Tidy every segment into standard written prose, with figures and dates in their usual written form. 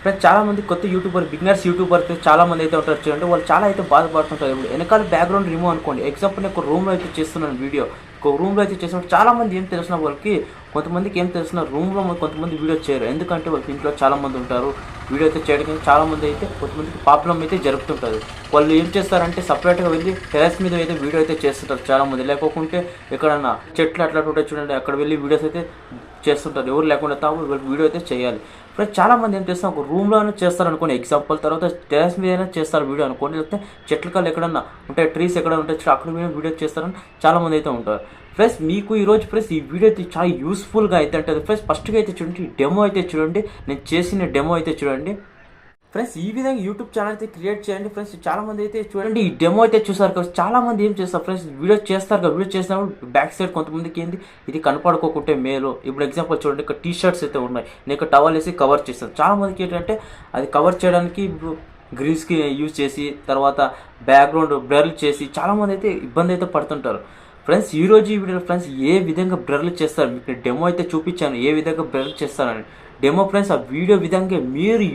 Friends చాలామంది కొత్త beginners YouTubers చాలామంది అయితే ఉంటారు చూడండి, వాళ్ళు చాలా అయితే బాధపడుతుంటారు. ఇప్పుడు వెనకాల బ్యాక్గ్రౌండ్ రిమూవ్ అనుకోండి, ఎగ్జాంపుల్ నేను ఒక రూమ్లో అయితే చేస్తున్నాను వీడియో, ఒక రూమ్లో అయితే చేసినప్పుడు చాలామంది ఏం తెలిసిన వాళ్ళకి, కొంతమందికి ఏం తెలిసిన రూమ్లో కొంతమంది వీడియో చేయరు, ఎందుకంటే వాళ్ళకి ఇంట్లో చాలామంది ఉంటారు. వీడియో అయితే చేయడానికి చాలామంది అయితే కొంతమందికి ప్రాబ్లం అయితే జరుగుతుంటుంది. వాళ్ళు ఏం చేస్తారంటే సపరేట్గా వెళ్ళి టెరెస్ మీద అయితే వీడియో అయితే చేస్తుంటారు చాలామంది, లేకపోతే ఎక్కడన్నా చెట్లు అట్లా ఉంటాయి చూడండి, అక్కడ వెళ్ళి వీడియోస్ అయితే చేస్తుంటారు. ఎవరు లేకుండా వాళ్ళకి వీడియో అయితే చేయాలి. ఇప్పుడు చాలామంది ఏం చేస్తారు, ఒక రూమ్లోనే చేస్తారు అనుకోండి ఎగ్జాంపుల్, తర్వాత టెరెస్ మీద చేస్తారు వీడియో అనుకోండి, లేకపోతే చెట్ల కాళ్ళు ఎక్కడన్నా ఉంటాయి, ట్రీస్ ఎక్కడ ఉంటాయి అక్కడ మీద వీడియో చేస్తారని చాలామంది అయితే ఉంటారు. ఫ్రెండ్స్ మీకు ఈరోజు ఫ్రెండ్స్ ఈ వీడియో అయితే చాలా యూస్ఫుల్గా అయితే ఉంటుంది. ఫ్రెండ్స్ ఫస్ట్గా అయితే చూడండి, డెమో అయితే చూడండి, నేను చేసిన డెమో అయితే చూడండి. ఫ్రెండ్స్ ఈ విధంగా యూట్యూబ్ ఛానల్ అయితే క్రియేట్ చేయండి. ఫ్రెండ్స్ చాలామంది అయితే చూడండి ఈ డెమో అయితే చూసారు కదా, చాలామంది ఏం చేస్తారు ఫ్రెండ్స్, వీడియో చేస్తారు కదా, వీడియో చేసినప్పుడు బ్యాక్ సైడ్ కొంతమందికి ఏంది ఇది కనపడుకోకుంటే మేలు. ఇప్పుడు ఎగ్జాంపుల్ చూడండి, ఇక్కడ టీ షర్ట్స్ అయితే ఉన్నాయి, నేను ఇక్కడ టవల్ వేసి కవర్ చేస్తాను. చాలామందికి ఏంటంటే అది కవర్ చేయడానికి ఇప్పుడు గ్రీన్స్కి యూజ్ చేసి, తర్వాత బ్యాక్గ్రౌండ్ బ్లర్ చేసి చాలామంది అయితే ఇబ్బంది అయితే పడుతుంటారు. ఫ్రెండ్స్ ఈరోజు ఈ వీడియో ఫ్రెండ్స్ ఏ విధంగా బ్లర్లు చేస్తారు మీకు డెమో అయితే చూపించాను, ఏ విధంగా బ్లర్ చేస్తారని డెమో. ఫ్రెండ్స్ ఆ వీడియో విధంగా మీరు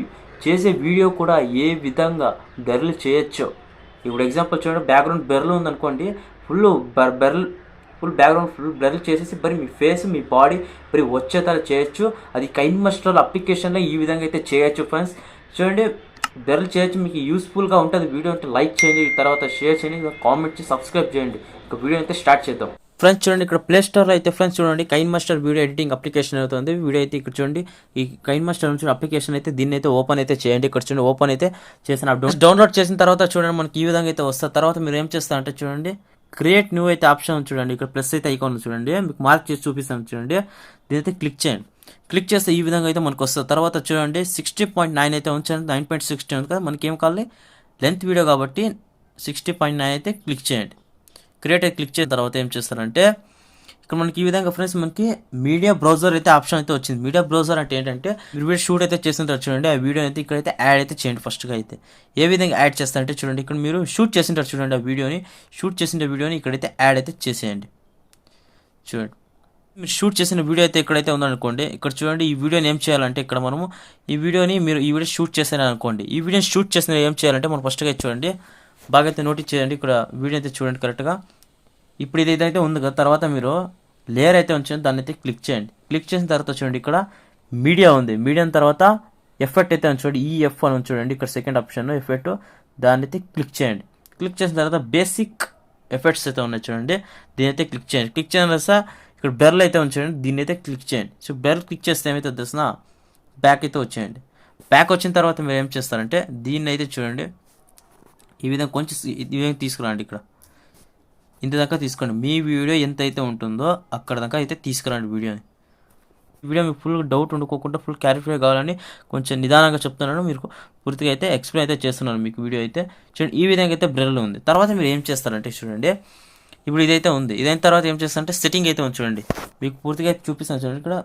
చేసే వీడియో కూడా ఏ విధంగా బ్లర్లు చేయొచ్చో. ఇప్పుడు ఎగ్జాంపుల్ చూడండి, బ్యాక్గ్రౌండ్ బ్లర్లు ఉందనుకోండి, ఫుల్ బ్లర్లు చేసేసి మరి మీ ఫేస్ మీ బాడీ మరి వచ్చేతలా చేయొచ్చు. అది కైన్మాస్టర్ అప్లికేషన్లో ఈ విధంగా అయితే చేయొచ్చు. ఫ్రెండ్స్ చూడండి బ్లర్లు చేయొచ్చు, మీకు యూస్ఫుల్గా ఉంటుంది. వీడియో అంటే లైక్ చేయండి, తర్వాత షేర్ చేయండి, కామెంట్ చేసి సబ్స్క్రైబ్ చేయండి. ఇక వీడియో అయితే స్టార్ట్ చేద్దాం. ఫ్రెండ్స్ చూడండి, ఇక్కడ ప్లే స్టోర్లో అయితే ఫ్రెండ్స్ చూడండి కైన్మాస్టర్ వీడియో ఎడిటింగ్ అప్లికేషన్ అవుతుంది. వీడియో అయితే ఇక్కడ చూడండి, ఈ కైన్మాస్టర్ నుంచి అప్లికేషన్ అయితే దీన్ని అయితే ఓపెన్ అయితే చేయండి. ఇక్కడ చూడండి ఓపెన్ అయితే చేసిన డౌన్లోడ్ చేసిన తర్వాత చూడండి మనకి ఈ విధంగా అయితే వస్తుంది. తర్వాత మీరు ఏం చేస్తారంటే చూడండి, క్రియేట్ న్యూ అయితే ఆప్షన్ చూడండి, ఇక్కడ ప్లస్ అయితే ఐకాన్ చూడండి, మీకు మార్క్ చేసి చూపిస్తాను చూడండి, దీని అయితే క్లిక్ చేయండి. క్లిక్ చేస్తే ఈ విధంగా అయితే మనకు వస్తుంది. తర్వాత చూడండి 60.9 అయితే ఉంచండి, 9.60 ఉంది కదా, మనకి ఏం కావాలి లెంత్ వీడియో కాబట్టి 60.9 అయితే క్లిక్ చేయండి. క్రియేట్ అయితే క్లిక్ చేసిన తర్వాత ఏం చేస్తారంటే ఇక్కడ మనకి ఈ విధంగా ఫ్రెండ్స్ మనకి మీడియా బ్రౌజర్ అయితే ఆప్షన్ అయితే వచ్చింది. మీడియా బ్రౌజర్ అంటే ఏంటంటే మీరు వీడియో షూట్ అయితే చేసిన చూడండి, ఆ వీడియో అయితే ఇక్కడైతే యాడ్ అయితే చేయండి. ఫస్ట్గా అయితే ఏ విధంగా యాడ్ చేస్తారంటే చూడండి, ఇక్కడ మీరు షూట్ చేసింటారు చూడండి, ఆ వీడియోని షూట్ చేసిన వీడియోని ఇక్కడైతే యాడ్ అయితే చేసేయండి. చూడండి మీరు షూట్ చేసిన వీడియో అయితే ఇక్కడైతే ఉందనుకోండి, ఇక్కడ చూడండి ఈ వీడియోని ఏం చేయాలంటే ఇక్కడ మనము ఈ వీడియోని మీరు ఈ వీడియో షూట్ చేసారు అనుకోండి, ఈ వీడియోని షూట్ చేసిన ఏం చేయాలంటే మనం ఫస్ట్గా చూడండి బాగా అయితే నోటీస్ చేయండి, ఇక్కడ వీడియో అయితే చూడండి కరెక్ట్గా. ఇప్పుడు ఇది ఏదైతే ఉంది కదా, తర్వాత మీరు లేయర్ అయితే ఉంచండి, దాన్ని అయితే క్లిక్ చేయండి. క్లిక్ చేసిన తర్వాత చూడండి ఇక్కడ మీడియా ఉంది, మీడియా తర్వాత ఎఫెక్ట్ అయితే చూడండి, ఈ ఎఫ్ అని చూడండి, ఇక్కడ సెకండ్ ఆప్షన్ ఎఫెక్ట్, దాన్ని అయితే క్లిక్ చేయండి. క్లిక్ చేసిన తర్వాత బేసిక్ ఎఫెక్ట్స్ అయితే ఉన్నాయి చూడండి, దీని అయితే క్లిక్ చేయండి. క్లిక్ చేయడం తర్వాత ఇక్కడ బెర్ల్ అయితే ఉంచండి, దీన్ని అయితే క్లిక్ చేయండి. సో బెర్ల్ క్లిక్ చేస్తే ఏమైతే తెలిసిన బ్యాక్ అయితే వచ్చేయండి. బ్యాక్ వచ్చిన తర్వాత మీరు ఏం చేస్తారంటే దీన్ని అయితే చూడండి ఈ విధంగా కొంచెం ఈ విధంగా తీసుకురండి, ఇక్కడ ఇంత దాకా తీసుకోండి. మీ వీడియో ఎంత అయితే ఉంటుందో అక్కడ దాకా అయితే తీసుకురండి వీడియోని. వీడియో మీకు ఫుల్ డౌట్ ఉండుకోకుండా ఫుల్ క్లారిఫై కావాలని కొంచెం నిదానంగా చెప్తున్నాను, మీరు పూర్తిగా అయితే ఎక్స్ప్లెయిన్ అయితే చేస్తున్నాను మీకు వీడియో అయితే. చూడండి ఈ విధంగా అయితే బ్రెల్ ఉంది. తర్వాత మీరు ఏం చేస్తారంటే చూడండి, ఇప్పుడు ఇదైతే ఉంది, ఇదైన తర్వాత ఏం చేస్తారంటే సెట్టింగ్ అయితే ఉంది చూడండి, మీకు పూర్తిగా చూపిస్తాను చూడండి. ఇక్కడ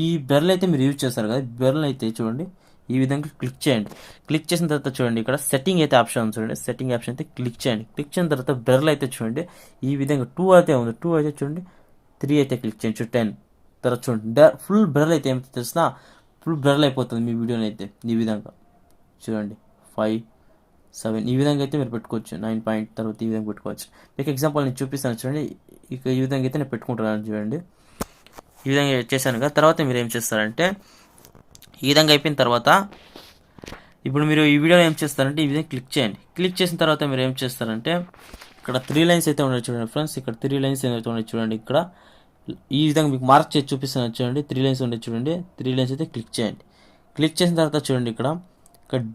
ఈ బెర్ల్ అయితే మీరు యూజ్ చేస్తారు కదా, బెర్ల్ అయితే చూడండి ఈ విధంగా క్లిక్ చేయండి. క్లిక్ చేసిన తర్వాత చూడండి ఇక్కడ సెట్టింగ్ అయితే ఆప్షన్ ఉంది చూడండి, సెట్టింగ్ ఆప్షన్ అయితే క్లిక్ చేయండి. క్లిక్ చేసిన తర్వాత బెర్ల్ అయితే చూడండి ఈ విధంగా 2 అయితే ఉంది, 2 అయితే చూడండి 3 అయితే క్లిక్ చేయండి, 10 తర్వాత చూడండి ఫుల్ బెర్ల్ అయితే ఏమైతే తెలిసినా ఫుల్ బెర్ల్ అయిపోతుంది మీ వీడియోని అయితే. ఈ విధంగా చూడండి 5, 7 ఈ విధంగా అయితే మీరు పెట్టుకోవచ్చు, 9 పాయింట్ తర్వాత ఈ విధంగా పెట్టుకోవచ్చు. మీకు ఎగ్జాంపుల్ నేను చూపిస్తాను చూడండి, ఇక ఈ విధంగా అయితే నేను పెట్టుకుంటున్నాను చూడండి, ఈ విధంగా చేశాను కదా. తర్వాత మీరు ఏం చేస్తారంటే ఈ విధంగా అయిపోయిన తర్వాత ఇప్పుడు మీరు ఈ వీడియోలో ఏం చేస్తారంటే ఈ విధంగా క్లిక్ చేయండి. క్లిక్ చేసిన తర్వాత మీరు ఏం చేస్తారంటే ఇక్కడ 3 లైన్స్ అయితే ఉన్నాయి చూడండి ఫ్రెండ్స్, ఇక్కడ 3 లైన్స్ అయితే ఉన్నాయి చూడండి, ఇక్కడ ఈ విధంగా మీకు మార్క్ చేసి చూపిస్తాను చూడండి, 3 లైన్స్ ఉన్నాయి చూడండి, 3 లైన్స్ అయితే క్లిక్ చేయండి. క్లిక్ చేసిన తర్వాత చూడండి ఇక్కడ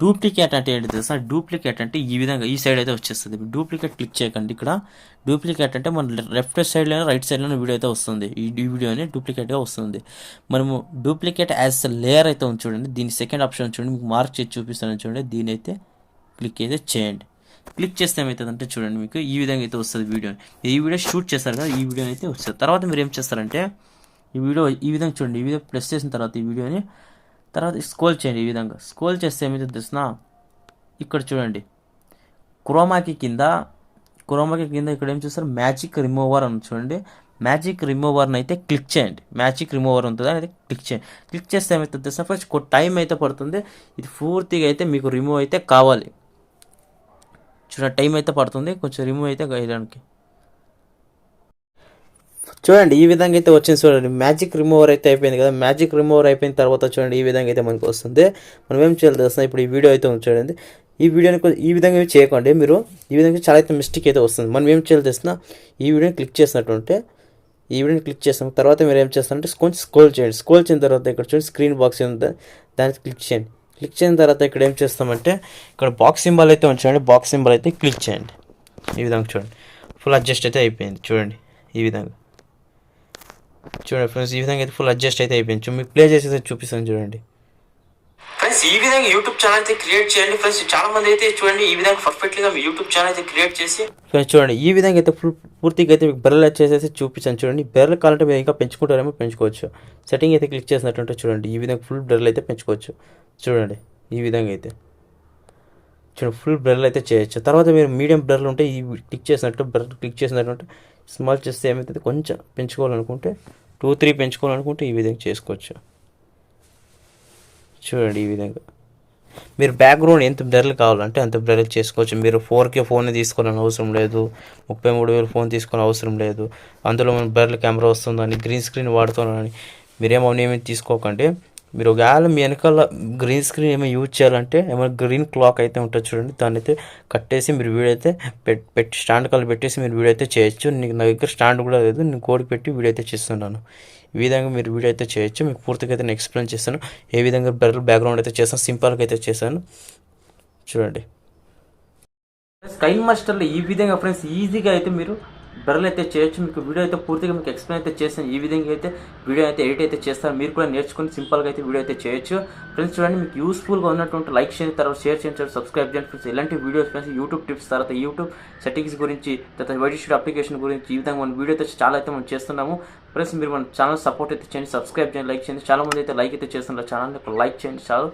డూప్లికేట్ అంటే ఏంటి తెలుసా, డూప్లికేట్ అంటే ఈ విధంగా ఈ సైడ్ అయితే వచ్చేస్తుంది. డూప్లికేట్ క్లిక్ చేయకండి, ఇక్కడ డూప్లికేట్ అంటే మన లెఫ్ట్ సైడ్లోనే రైట్ సైడ్లోనే వీడియో అయితే వస్తుంది, ఈ వీడియోని డూప్లికేట్గా వస్తుంది. మనము డూప్లికేట్ యాజ్ లేయర్ అయితే ఉంది చూడండి, దీని సెకండ్ ఆప్షన్ చూడండి, మీకు మార్క్ చేసి చూపిస్తాను చూడండి, దీని అయితే క్లిక్ అయితే చేయండి. క్లిక్ చేస్తే ఏమవుతుందంటే చూడండి మీకు ఈ విధంగా అయితే వస్తుంది వీడియోని. ఈ వీడియో షూట్ చేస్తారు కదా, ఈ వీడియో అయితే వస్తుంది. తర్వాత మీరు ఏం చేస్తారంటే ఈ వీడియో ఈ విధంగా చూడండి, ఈ వీడియో ప్రెస్ చేసిన తర్వాత ఈ వీడియోని తర్వాత స్క్రోల్ చేయండి. ఈ విధంగా స్క్రోల్ చేస్తే ఏమైతే తెలిసిన ఇక్కడ చూడండి క్రోమాకి కింద ఇక్కడ ఏం చూస్తారు మ్యాజిక్ రిమూవర్ అని చూడండి, మ్యాజిక్ రిమూవర్ని అయితే క్లిక్ చేయండి. మ్యాజిక్ రిమూవర్ ఉంటుందా అయితే క్లిక్ చేయండి. క్లిక్ చేస్తే ఏమవుతుంది సపోజ్ టైం అయితే పడుతుంది. ఇది పూర్తిగా అయితే మీకు రిమూవ్ అయితే కావాలి. చూడండి టైం అయితే పడుతుంది కొంచెం రిమూవ్ అయితే వేయడానికి. చూడండి ఈ విధంగా అయితే వచ్చింది. చూడండి మ్యాజిక్ రిమూవర్ అయితే అయిపోయింది కదా. మ్యాజిక్ రిమూవర్ అయిపోయిన తర్వాత చూడండి ఈ విధంగా అయితే మనకు వస్తుంది. మనం ఏం చేయాలి తెలుస్తుంది. ఇప్పుడు ఈ వీడియో అయితే ఉంది చూడండి. ఈ వీడియోని ఈ విధంగా చేయకండి. మీరు ఈ విధంగా చాలా అయితే మిస్టేక్ అయితే వస్తుంది. మనం ఏం చేయాలి తెలుసిన ఈ వీడియోని క్లిక్ చేసినట్టుంటే ఈ వీడియోని క్లిక్ చేస్తాం తర్వాత మీరు ఏం చేస్తారంటే కొంచెం స్క్రోల్ చేయండి. స్క్రోల్ చేసిన తర్వాత ఇక్కడ చూడండి స్క్రీన్ బాక్స్ ఉంది దానికి క్లిక్ చేయండి. క్లిక్ చేసిన తర్వాత ఇక్కడ ఏం చేస్తామంటే ఇక్కడ బాక్స్ సింబల్ అయితే ఉంచండి. బాక్స్ సింబల్ అయితే క్లిక్ చేయండి. ఈ విధంగా చూడండి ఫుల్ అడ్జస్ట్ అయితే అయిపోయింది. చూడండి ఈ విధంగా చూడండి ఫ్రెండ్స్ ఈ విధంగా అయితే ఫుల్ అడ్జస్ట్ అయితే అయిపోయింది. మీకు ప్లే చేసి చూపిస్తాను చూడండి ఫ్రెండ్స్. ఈ విధంగా యూట్యూబ్ ఛానల్ అయితే క్రియేట్ చేయండి ఫ్రెండ్స్. చాలా మంది అయితే చూడండి ఈ విధంగా పర్ఫెక్ట్గా మీ యూట్యూబ్ ఛానల్ అయితే క్రియేట్ చేసి ఫ్రెండ్స్ చూడండి ఈ విధంగా అయితే పూర్తిగా అయితే మీకు బెర్రలు వచ్చేసేసి చూపించాను చూడండి. బెర్రలు కావాలంటే మీరు ఇంకా పెంచుకుంటారేమో పెంచుకోవచ్చు. సెట్టింగ్ అయితే క్లిక్ చేసినట్టుంటే చూడండి ఈ విధంగా ఫుల్ బెర్రలు అయితే పెంచుకోవచ్చు. చూడండి ఈ విధంగా అయితే చూడండి ఫుల్ బెర్రలు అయితే చేయొచ్చు. తర్వాత మీరు మీడియం బెర్రలు ఉంటే ఈ క్లిక్ చేసినట్టు బెర్రలు క్లిక్ చేసినట్టుంటే స్మాల్ చేస్తే ఏమైతే కొంచెం పెంచుకోవాలనుకుంటే 2-3 పెంచుకోవాలనుకుంటే ఈ విధంగా చేసుకోవచ్చు. చూడండి ఈ విధంగా మీరు బ్యాక్గ్రౌండ్ ఎంత బ్లర్లు కావాలంటే అంత బ్లర్ చేసుకోవచ్చు. మీరు 4K ఫోన్ తీసుకోవాలని అవసరం లేదు. 33,000 ఫోన్ తీసుకోవాలని అవసరం లేదు. అందులో మన బ్లర్ కెమెరా వస్తుందని గ్రీన్ స్క్రీన్ వాడుతున్నానని మీరేమీ తీసుకోకండి. మీరు ఒకవేళ మీ వెనకాల గ్రీన్ స్క్రీన్ ఏమైనా యూజ్ చేయాలంటే ఏమైనా గ్రీన్ క్లాక్ అయితే ఉంటుంది చూడండి. దాన్ని అయితే కట్టేసి మీరు వీడియో అయితే పెట్టి స్టాండ్ కాల్ పెట్టేసి మీరు వీడియో అయితే చేయొచ్చు. నా దగ్గర స్టాండ్ కూడా లేదు. నేను కోడ్ పెట్టి వీడియో అయితే చేస్తున్నాను. ఈ విధంగా మీరు వీడియో అయితే చేయొచ్చు. మీకు పూర్తిగా అయితే నేను ఎక్స్ప్లెయిన్ చేస్తాను ఏ విధంగా బ్యాక్గ్రౌండ్ అయితే చేస్తాను. సింపుల్గా అయితే చేశాను చూడండి. స్కైన్ మాస్టర్లో ఈ విధంగా ఫ్రెండ్స్ ఈజీగా అయితే మీరు బెర్రలు అయితే చేయొచ్చు. మీకు వీడియో అయితే పూర్తిగా మీకు ఎక్స్ప్లెయిన్ అయితే చేస్తాను. ఈ విధంగా అయితే వీడియో అయితే ఎడిట్ అయితే చేస్తాను. మీరు కూడా నేర్చుకుని సింపుల్గా అయితే వీడియో అయితే చేయొచ్చు ఫ్రెండ్స్. చూడండి మీకు యూస్ఫుల్గా ఉన్నటువంటి లైక్ చేయండి, తర్వాత షేర్ చేయండి, సబ్స్క్రైబ్ చేయండి ఫ్రెండ్స్. ఇలాంటి వీడియోస్ ఫ్రెండ్స్ యూట్యూబ్ టిప్స్, తర్వాత యూట్యూబ్ సెట్టింగ్స్ గురించి, తర్వాత వైట్ అప్లికేషన్ గురించి ఈ విధంగా మన వీడియో అయితే చాలా అయితే మనం చేస్తున్నాము ఫ్రెండ్స్. మీరు మన ఛానల్ సపోర్ట్ అయితే చేయండి, సబ్స్క్రైబ్ చేయండి, లైక్ చేయండి. చాలా మంది అయితే లైక్ అయితే చేస్తున్నారు ఛానల్ని. ఒక లైక్ చేయండి చాలు.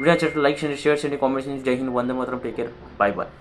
వీడియో చెట్టు లైక్ చేయండి, షేర్ చేయండి, కామెంట్ చేయండి. జై Hind, Vande Mataram, take care, bye bye.